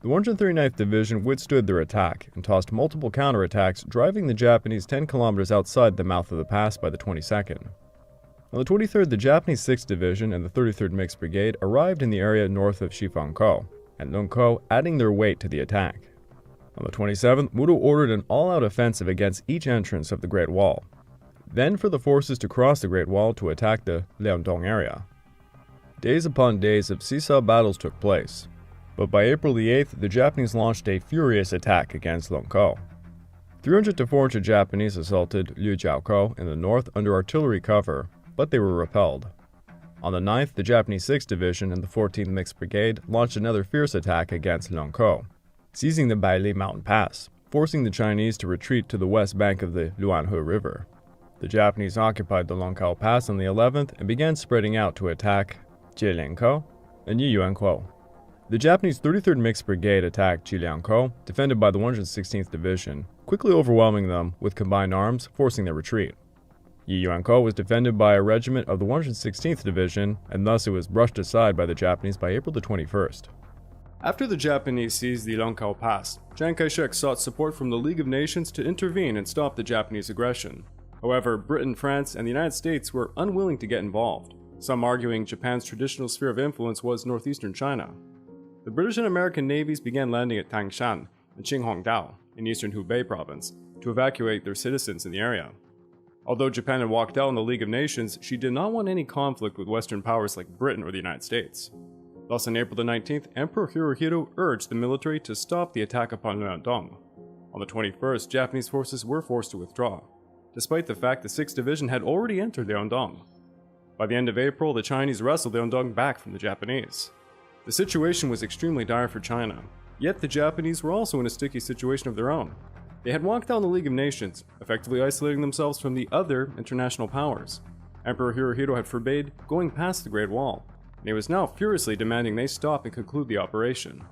The 139th Division withstood their attack and tossed multiple counterattacks, driving the Japanese 10 kilometers outside the mouth of the pass by the 22nd. On the 23rd, the Japanese 6th Division and the 33rd Mixed Brigade arrived in the area north of Shifangkou and Lungkou, adding their weight to the attack. On the 27th, Muto ordered an all-out offensive against each entrance of the Great Wall, then for the forces to cross the Great Wall to attack the Liaodong area. Days upon days of seesaw battles took place, but by April the 8th, the Japanese launched a furious attack against Lungkou. 300 to 400 Japanese assaulted Liujiaokou in the north under artillery cover, but they were repelled. On the 9th, the Japanese 6th Division and the 14th Mixed Brigade launched another fierce attack against Lungkou, seizing the Baili Mountain Pass, forcing the Chinese to retreat to the west bank of the Luanhe River. The Japanese occupied the Longkou Pass on the 11th and began spreading out to attack Jieliankou and Yiyuankou. The Japanese 33rd Mixed Brigade attacked Jieliankou, defended by the 116th Division, quickly overwhelming them with combined arms, forcing their retreat. Yiyuankou was defended by a regiment of the 116th Division, and thus it was brushed aside by the Japanese by April the 21st. After the Japanese seized the Longkou Pass, Chiang Kai-shek sought support from the League of Nations to intervene and stop the Japanese aggression. However, Britain, France, and the United States were unwilling to get involved, some arguing Japan's traditional sphere of influence was northeastern China. The British and American navies began landing at Tangshan and Qinghongdao in eastern Hubei province to evacuate their citizens in the area. Although Japan had walked out on the League of Nations, she did not want any conflict with Western powers like Britain or the United States. Thus, on April the 19th, Emperor Hirohito urged the military to stop the attack upon Liaodong. On the 21st, Japanese forces were forced to withdraw, despite the fact the 6th Division had already entered Liaodong. By the end of April, the Chinese wrestled Liaodong back from the Japanese. The situation was extremely dire for China, yet the Japanese were also in a sticky situation of their own. They had walked down the League of Nations, effectively isolating themselves from the other international powers. Emperor Hirohito had forbade going past the Great Wall, and he was now furiously demanding they stop and conclude the operation.